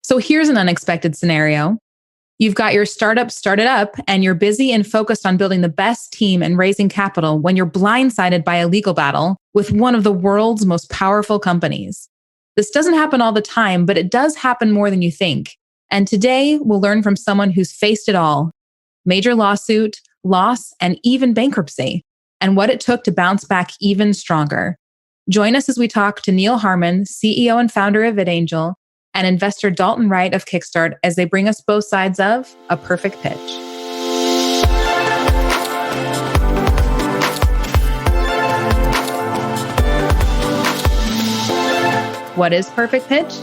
So here's an unexpected scenario. You've got your startup started up and you're busy and focused on building the best team and raising capital when you're blindsided by a legal battle with one of the world's most powerful companies. This doesn't happen all the time, but it does happen more than you think. And today we'll learn from someone who's faced it all: major lawsuit, loss, and even bankruptcy, and what it took to bounce back even stronger. Join us as we talk to Neal Harmon, CEO and founder of VidAngel, and investor Dalton Wright of Kickstart as they bring us both sides of a perfect pitch. What is Perfect Pitch?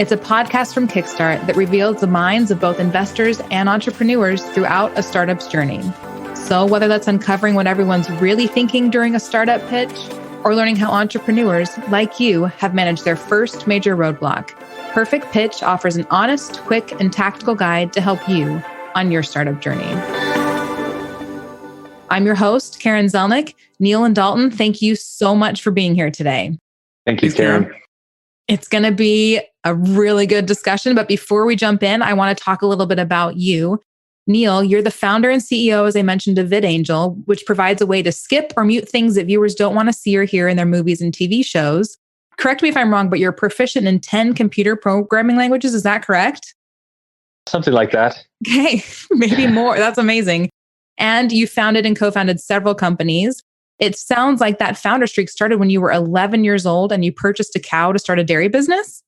It's a podcast from Kickstart that reveals the minds of both investors and entrepreneurs throughout a startup's journey. So whether that's uncovering what everyone's really thinking during a startup pitch, or learning how entrepreneurs like you have managed their first major roadblock, Perfect Pitch offers an honest, quick, and tactical guide to help you on your startup journey. I'm your host, Karen Zelnick. Neal and Dalton, thank you so much for being here today. Thank you, Karen. It's going to be a really good discussion, but before we jump in, I want to talk a little bit about you. Neal, you're the founder and CEO, as I mentioned, of VidAngel, which provides a way to skip or mute things that viewers don't want to see or hear in their movies and TV shows. Correct me if I'm wrong, but you're proficient in 10 computer programming languages. Is that correct? Something like that. Okay, maybe more. That's amazing. And you founded and co-founded several companies. It sounds like that founder streak started when you were 11 years old and you purchased a cow to start a dairy business.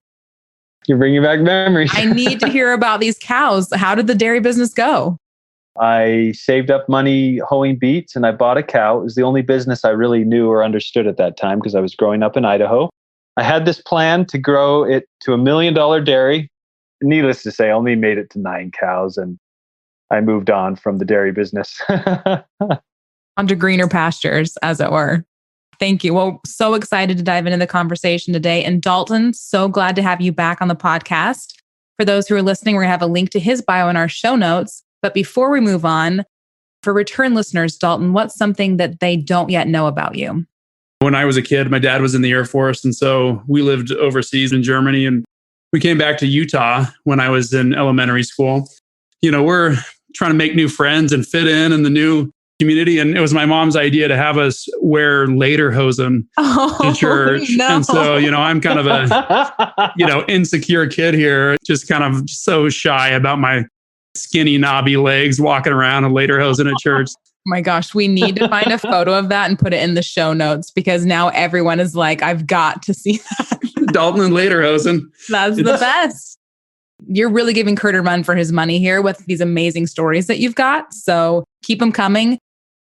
You're bringing back memories. I need to hear about these cows. How did the dairy business go? I saved up money hoeing beets and I bought a cow. It was the only business I really knew or understood at that time because I was growing up in Idaho. I had this plan to grow it to $1 million dairy. Needless to say, I only made it to 9 cows and I moved on from the dairy business. Onto greener pastures, as it were. Thank you. Well, so excited to dive into the conversation today. And Dalton, so glad to have you back on the podcast. For those who are listening, we're going to have a link to his bio in our show notes. But before we move on, for return listeners, Dalton, what's something that they don't yet know about you? When I was a kid, my dad was in the Air Force. And so we lived overseas in Germany. And we came back to Utah when I was in elementary school. You know, we're trying to make new friends and fit in the new community. And it was my mom's idea to have us wear lederhosen to church. No. And so, you know, I'm kind of a, insecure kid here, just kind of so shy about my skinny, knobby legs walking around in lederhosen at church. Oh my gosh, we need to find a photo of that and put it in the show notes because now everyone is like, I've got to see that. Dalton and lederhosen. That's the best. You're really giving Kurt a run for his money here with these amazing stories that you've got. So keep them coming.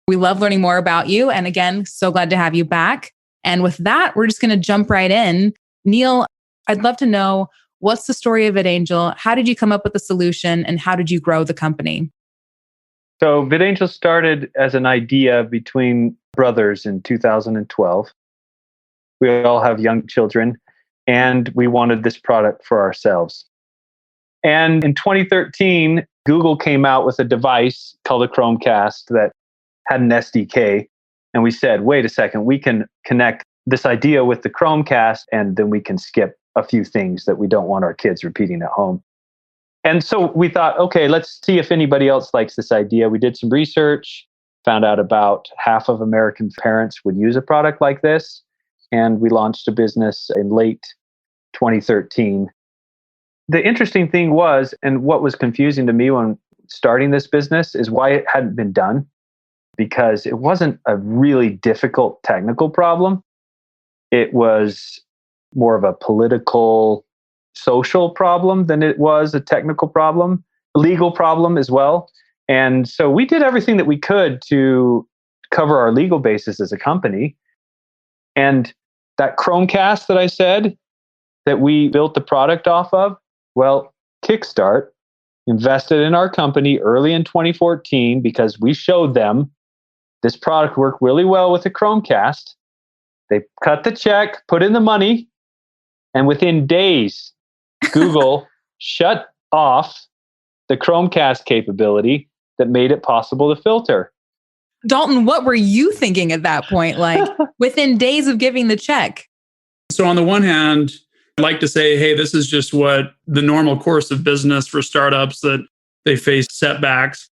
We love learning more about you. And again, so glad to have you back. And with that, we're just going to jump right in. Neal, I'd love to know, what's the story of VidAngel? How did you come up with the solution and how did you grow the company? So VidAngel started as an idea between brothers in 2012. We all have young children and we wanted this product for ourselves. And in 2013, Google came out with a device called a Chromecast that had an SDK. And we said, wait a second, we can connect this idea with the Chromecast and then we can skip a few things that we don't want our kids repeating at home. And so we thought, okay, let's see if anybody else likes this idea. We did some research, found out about half of American parents would use a product like this. And we launched a business in late 2013. The interesting thing was, and what was confusing to me when starting this business, is why it hadn't been done. Because it wasn't a really difficult technical problem. It was more of a political, social problem than it was a technical problem, a legal problem as well. And so we did everything that we could to cover our legal basis as a company. And that Chromecast that I said that we built the product off of, well, Kickstart invested in our company early in 2014 because we showed them this product worked really well with the Chromecast. They cut the check, put in the money, and within days, Google shut off the Chromecast capability that made it possible to filter. Dalton, what were you thinking at that point? Like within days of giving the check? So on the one hand, I'd like to say, hey, this is just what the normal course of business for startups, that they face setbacks.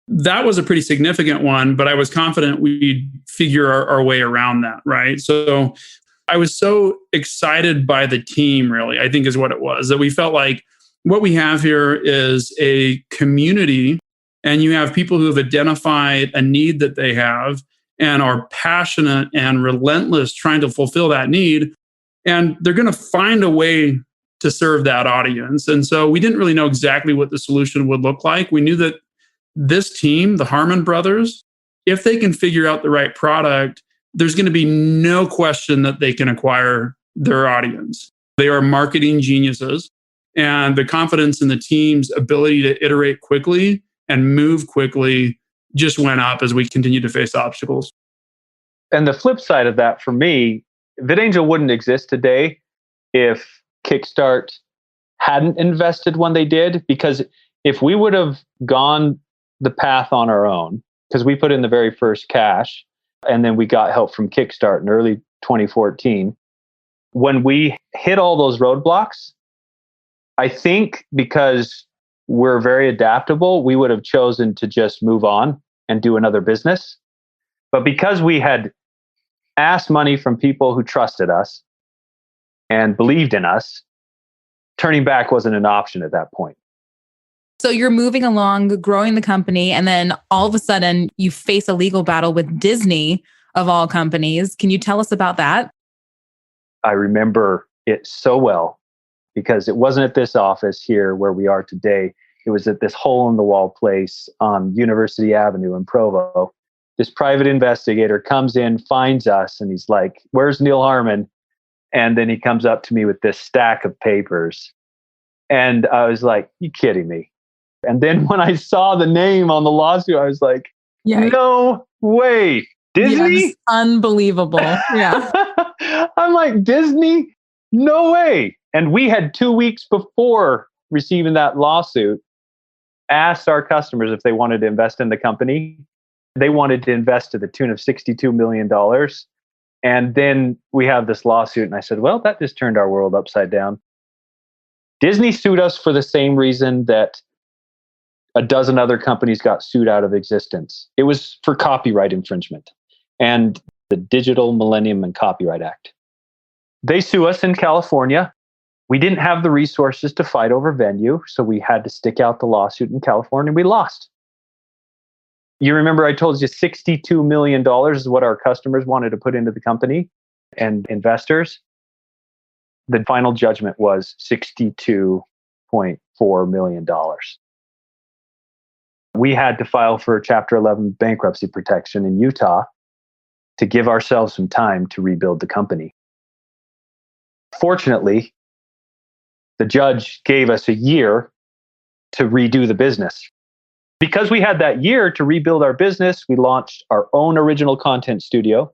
That was a pretty significant one, but I was confident we'd figure our way around that, right? So I was so excited by the team, really, I think is what it was, that we felt like what we have here is a community, and you have people who have identified a need that they have and are passionate and relentless trying to fulfill that need. And they're going to find a way to serve that audience. And so we didn't really know exactly what the solution would look like. We knew that this team, the Harmon brothers, if they can figure out the right product, there's going to be no question that they can acquire their audience. They are marketing geniuses. And the confidence in the team's ability to iterate quickly and move quickly just went up as we continued to face obstacles. And the flip side of that for me, VidAngel wouldn't exist today if Kickstart hadn't invested when they did. Because if we would have gone the path on our own, because we put in the very first cash and then we got help from Kickstart in early 2014, when we hit all those roadblocks, I think because we're very adaptable, we would have chosen to just move on and do another business. But because we had asked money from people who trusted us and believed in us, turning back wasn't an option at that point. So you're moving along, growing the company, and then all of a sudden you face a legal battle with Disney, of all companies. Can you tell us about that? I remember it so well because it wasn't at this office here where we are today. It was at this hole-in-the-wall place on University Avenue in Provo. This private investigator comes in, finds us, and he's like, "Where's Neal Harmon?" And then he comes up to me with this stack of papers. And I was like, "You kidding me?" And then when I saw the name on the lawsuit, I was like, "No way. Disney?" Yes, unbelievable. Yeah. I'm like, "Disney? No way." And we had 2 weeks before receiving that lawsuit asked our customers if they wanted to invest in the company. They wanted to invest to the tune of $62 million. And then we have this lawsuit. And I said, well, that just turned our world upside down. Disney sued us for the same reason that a dozen other companies got sued out of existence. It was for copyright infringement and the Digital Millennium and Copyright Act. They sue us in California. We didn't have the resources to fight over venue, so we had to stick out the lawsuit in California. We lost. You remember I told you $62 million is what our customers wanted to put into the company and investors. The final judgment was $62.4 million. We had to file for Chapter 11 bankruptcy protection in Utah to give ourselves some time to rebuild the company. Fortunately, the judge gave us a year to redo the business. Because we had that year to rebuild our business, we launched our own original content studio.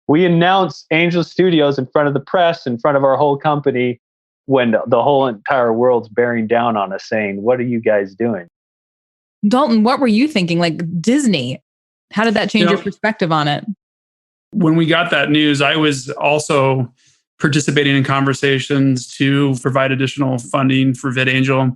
We announced Angel Studios in front of the press, in front of our whole company, when the whole entire world's bearing down on us saying, "What are you guys doing?" Dalton, what were you thinking? Like Disney, how did that change your perspective on it? When we got that news, I was also participating in conversations to provide additional funding for VidAngel.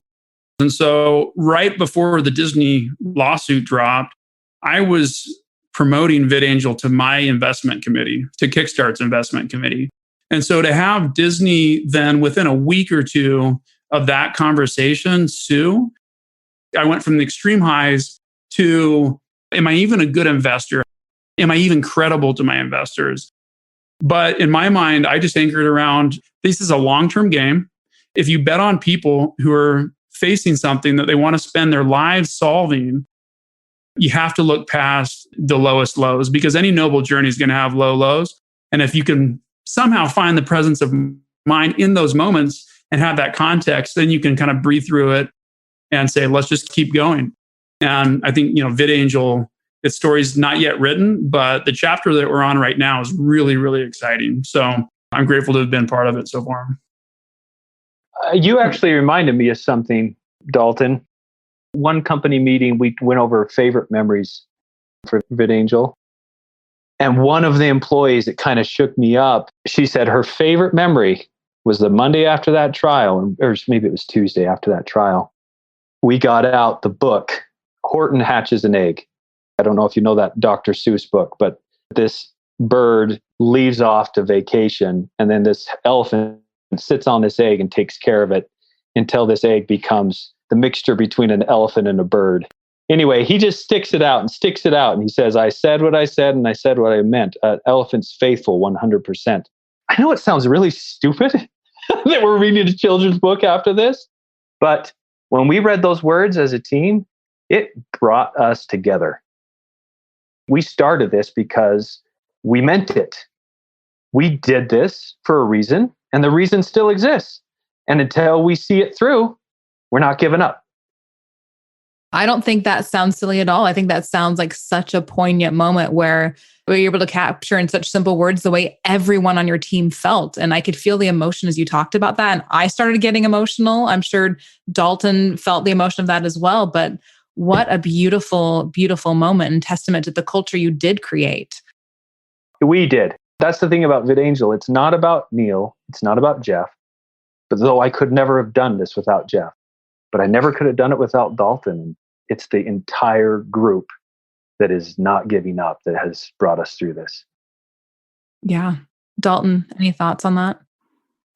And so right before the Disney lawsuit dropped, I was promoting VidAngel to my investment committee, to Kickstart's investment committee. And so to have Disney then within a week or two of that conversation sue, I went from the extreme highs to, am I even a good investor? Am I even credible to my investors? But in my mind, I just anchored around, this is a long-term game. If you bet on people who are facing something that they want to spend their lives solving, you have to look past the lowest lows, because any noble journey is going to have low lows. And if you can somehow find the presence of mind in those moments and have that context, then you can kind of breathe through it and say, let's just keep going. And I think, VidAngel, its story's not yet written, but the chapter that we're on right now is really, really exciting. So I'm grateful to have been part of it so far. You actually reminded me of something, Dalton. One company meeting, we went over favorite memories for VidAngel. And one of the employees, it kind of shook me up. She said her favorite memory was the Monday after that trial, or maybe it was Tuesday after that trial. We got out the book, Horton Hatches an Egg. I don't know if you know that Dr. Seuss book, but this bird leaves off to vacation, and then this elephant sits on this egg and takes care of it until this egg becomes the mixture between an elephant and a bird. Anyway, he just sticks it out, and he says, I said what I said, and I said what I meant. Elephant's faithful 100%. I know it sounds really stupid that we're reading a children's book after this, but when we read those words as a team, it brought us together. We started this because we meant it. We did this for a reason, and the reason still exists. And until we see it through, we're not giving up. I don't think that sounds silly at all. I think that sounds like such a poignant moment where you're able to capture in such simple words the way everyone on your team felt. And I could feel the emotion as you talked about that. And I started getting emotional. I'm sure Dalton felt the emotion of that as well. But what a beautiful, beautiful moment and testament to the culture you did create. We did. That's the thing about VidAngel. It's not about Neal. It's not about Jeff. But though I could never have done this without Jeff, but I never could have done it without Dalton. It's the entire group that is not giving up that has brought us through this. Yeah. Dalton, any thoughts on that?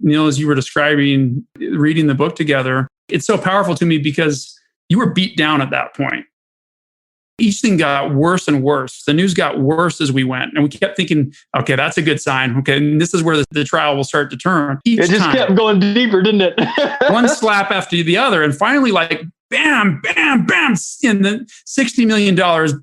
Neal, as you were describing reading the book together, it's so powerful to me because you were beat down at that point. Each thing got worse and worse. The news got worse as we went. And we kept thinking, okay, that's a good sign. Okay, and this is where the trial will start to turn. It just kept going deeper, didn't it? One slap after the other. And finally, like, bam, bam, bam, in the $60 million,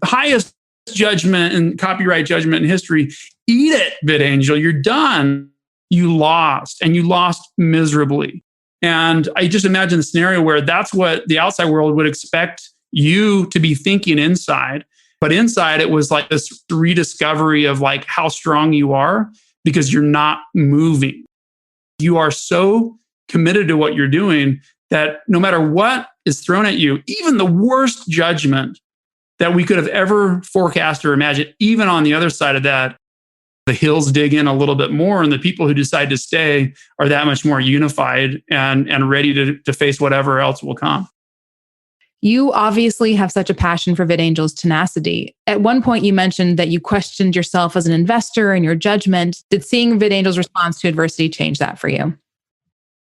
highest judgment and copyright judgment in history. Eat it, VidAngel. You're done. You lost, and you lost miserably. And I just imagine the scenario where that's what the outside world would expect you to be thinking inside. But inside, it was like this rediscovery of like how strong you are because you're not moving. You are so committed to what you're doing that no matter what is thrown at you, even the worst judgment that we could have ever forecast or imagined, even on the other side of that, the hills dig in a little bit more, and the people who decide to stay are that much more unified and ready to face whatever else will come. You obviously have such a passion for VidAngel's tenacity. At one point, you mentioned that you questioned yourself as an investor and your judgment. Did seeing VidAngel's response to adversity change that for you?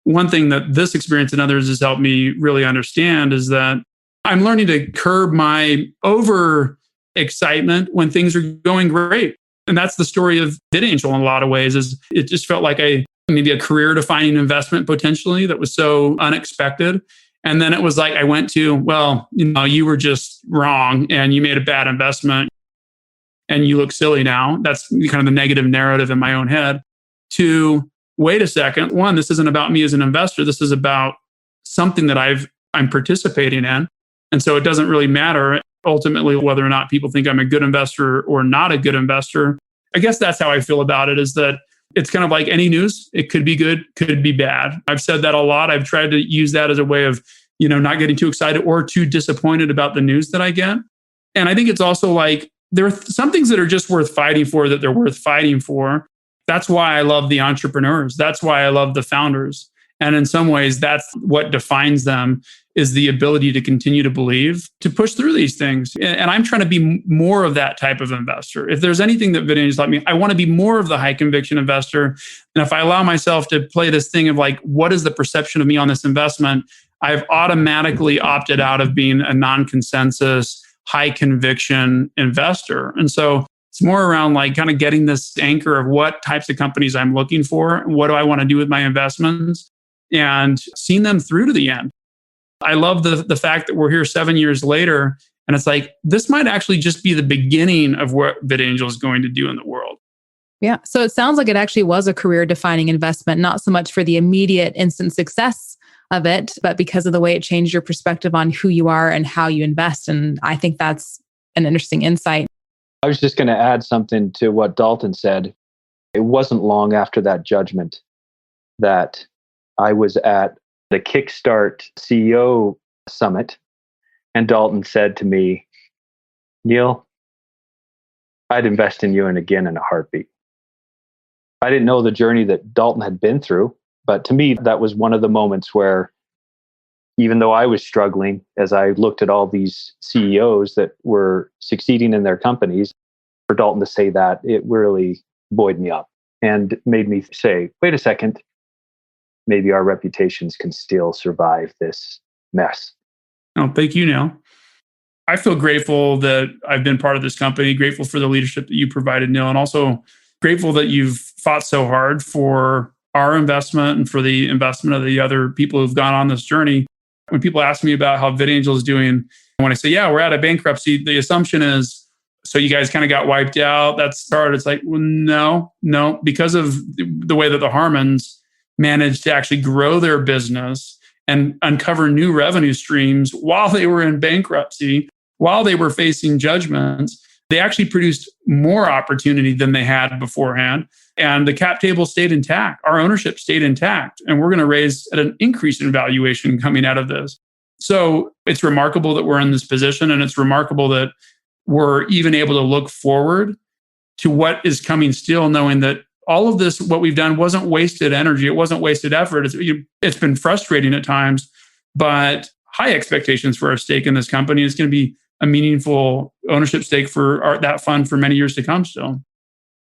One thing that this experience and others has helped me really understand is that I'm learning to curb my over excitement when things are going great. And that's the story of VidAngel in a lot of ways. Is it just felt like maybe a career defining investment potentially that was so unexpected. And then it was like I went to, well, you were just wrong and you made a bad investment and you look silly now. That's kind of the negative narrative in my own head. To wait a second, one, this isn't about me as an investor. This is about something that I'm participating in. And so it doesn't really matter ultimately whether or not people think I'm a good investor or not a good investor. I guess that's how I feel about it, is that it's kind of like any news. It could be good, could be bad. I've said that a lot. I've tried to use that as a way of, not getting too excited or too disappointed about the news that I get. And I think it's also like there are some things that are just worth fighting for, that they're worth fighting for. That's why I love the entrepreneurs. That's why I love the founders. And in some ways, that's what defines them, is the ability to continue to believe, to push through these things. And I'm trying to be more of that type of investor. If there's anything that VidAngel taught me, I want to be more of the high conviction investor. And if I allow myself to play this thing of like, what is the perception of me on this investment? I've automatically opted out of being a non-consensus, high conviction investor. And so it's more around like kind of getting this anchor of what types of companies I'm looking for. What do I want to do with my investments? And seeing them through to the end. I love the fact that we're here 7 years later, and it's like, this might actually just be the beginning of what VidAngel is going to do in the world. Yeah. So it sounds like it actually was a career defining investment, not so much for the immediate instant success of it, but because of the way it changed your perspective on who you are and how you invest. And I think that's an interesting insight. I was just going to add something to what Dalton said. It wasn't long after that judgment that I was at the Kickstart CEO Summit, and Dalton said to me, Neal, I'd invest in you and again in a heartbeat. I didn't know the journey that Dalton had been through. But to me, that was one of the moments where, even though I was struggling, as I looked at all these CEOs that were succeeding in their companies, for Dalton to say that, it really buoyed me up and made me say, wait a second, maybe our reputations can still survive this mess. Oh, thank you, Neal. I feel grateful that I've been part of this company, grateful for the leadership that you provided, Neal, and also grateful that you've fought so hard for our investment and for the investment of the other people who've gone on this journey. When people ask me about how VidAngel is doing, when I say, yeah, we're out of bankruptcy, the assumption is, so you guys kind of got wiped out. That's hard. It's like, well, no, because of the way that the Harmons managed to actually grow their business and uncover new revenue streams while they were in bankruptcy, while they were facing judgments, they actually produced more opportunity than they had beforehand. And the cap table stayed intact. Our ownership stayed intact. And we're going to raise at an increase in valuation coming out of this. So it's remarkable that we're in this position. And it's remarkable that we're even able to look forward to what is coming still, knowing that all of this, what we've done, wasn't wasted energy. It wasn't wasted effort. It's been frustrating at times, but high expectations for our stake in this company. It's going to be a meaningful ownership stake for that fund for many years to come still.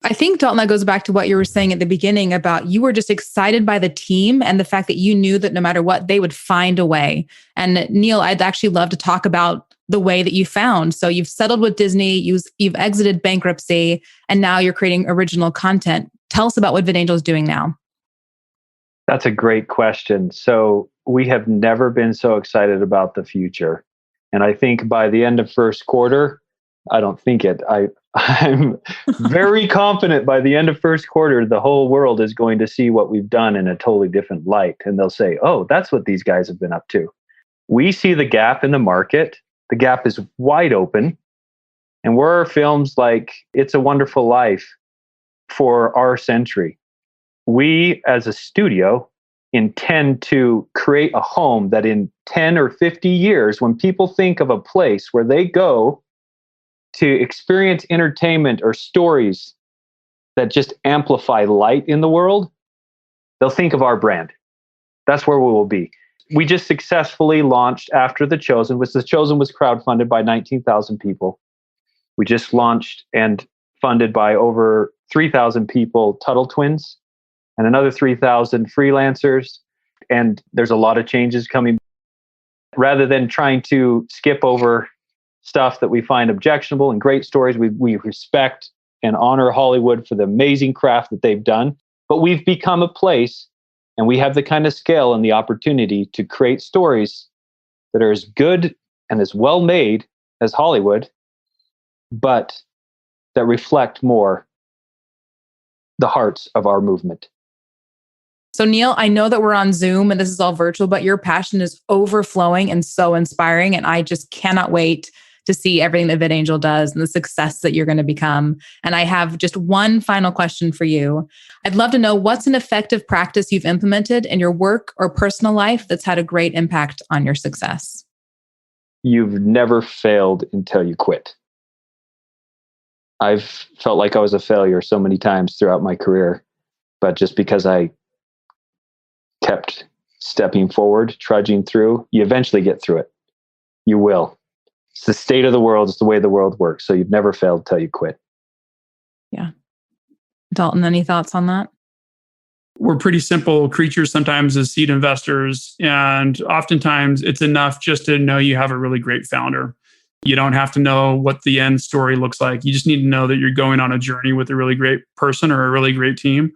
I think, Dalton, that goes back to what you were saying at the beginning about you were just excited by the team and the fact that you knew that no matter what, they would find a way. And Neal, I'd actually love to talk about the way that you found. So you've settled with Disney, you've exited bankruptcy, and now you're creating original content. Tell us about what VidAngel is doing now. That's a great question. So we have never been so excited about the future. And I think by the end of first quarter, I'm very confident by the end of first quarter, the whole world is going to see what we've done in a totally different light. And they'll say, oh, that's what these guys have been up to. We see the gap in the market. The gap is wide open. And where are films like It's a Wonderful Life for our century? We, as a studio, intend to create a home that in 10 or 50 years, when people think of a place where they go to experience entertainment or stories that just amplify light in the world, they'll think of our brand. That's where we will be. We just successfully launched after The Chosen, which The Chosen was crowdfunded by 19,000 people. We just launched and funded by over 3,000 people, Tuttle Twins, and another 3,000 freelancers. And there's a lot of changes coming. Rather than trying to skip over stuff that we find objectionable and great stories, we respect and honor Hollywood for the amazing craft that they've done. But we've become a place, and we have the kind of scale and the opportunity to create stories that are as good and as well made as Hollywood, but that reflect more the hearts of our movement. So Neal, I know that we're on Zoom and this is all virtual, but your passion is overflowing and so inspiring. And I just cannot wait to see everything that VidAngel does and the success that you're going to become. And I have just one final question for you. I'd love to know what's an effective practice you've implemented in your work or personal life that's had a great impact on your success. You've never failed until you quit. I've felt like I was a failure so many times throughout my career, but just because I kept stepping forward, trudging through, you eventually get through it. You will. It's the state of the world. It's the way the world works. So you've never failed until you quit. Yeah. Dalton, any thoughts on that? We're pretty simple creatures sometimes as seed investors. And oftentimes it's enough just to know you have a really great founder. You don't have to know what the end story looks like. You just need to know that you're going on a journey with a really great person or a really great team.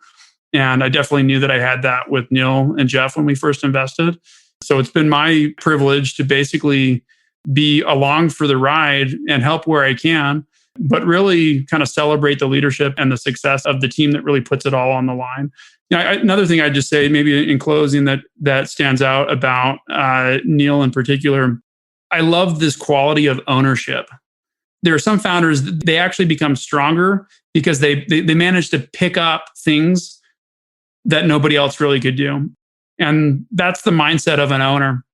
And I definitely knew that I had that with Neal and Jeff when we first invested. So it's been my privilege to basically be along for the ride and help where I can, but really kind of celebrate the leadership and the success of the team that really puts it all on the line. You know, another thing I'd just say, maybe in closing, that stands out about Neal in particular, I love this quality of ownership. There are some founders, they actually become stronger because they manage to pick up things that nobody else really could do. And that's the mindset of an owner.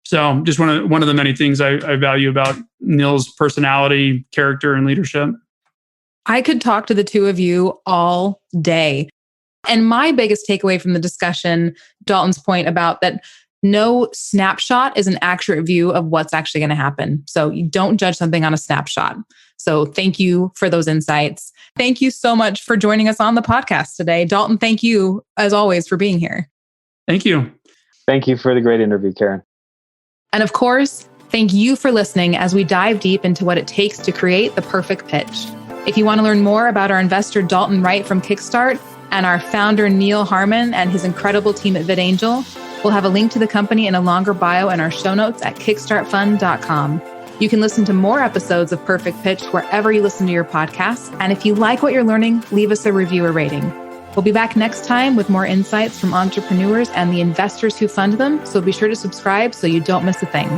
So just one of the many things I value about Neal's personality, character, and leadership. I could talk to the two of you all day. And my biggest takeaway from the discussion, Dalton's point about that no snapshot is an accurate view of what's actually going to happen. So you don't judge something on a snapshot. So thank you for those insights. Thank you so much for joining us on the podcast today. Dalton, thank you as always for being here. Thank you. Thank you for the great interview, Karen. And of course, thank you for listening as we dive deep into what it takes to create the perfect pitch. If you want to learn more about our investor, Dalton Wright from Kickstart, and our founder, Neal Harmon, and his incredible team at VidAngel, we'll have a link to the company in a longer bio in our show notes at kickstartfund.com. You can listen to more episodes of Perfect Pitch wherever you listen to your podcasts. And if you like what you're learning, leave us a review or rating. We'll be back next time with more insights from entrepreneurs and the investors who fund them. So be sure to subscribe so you don't miss a thing.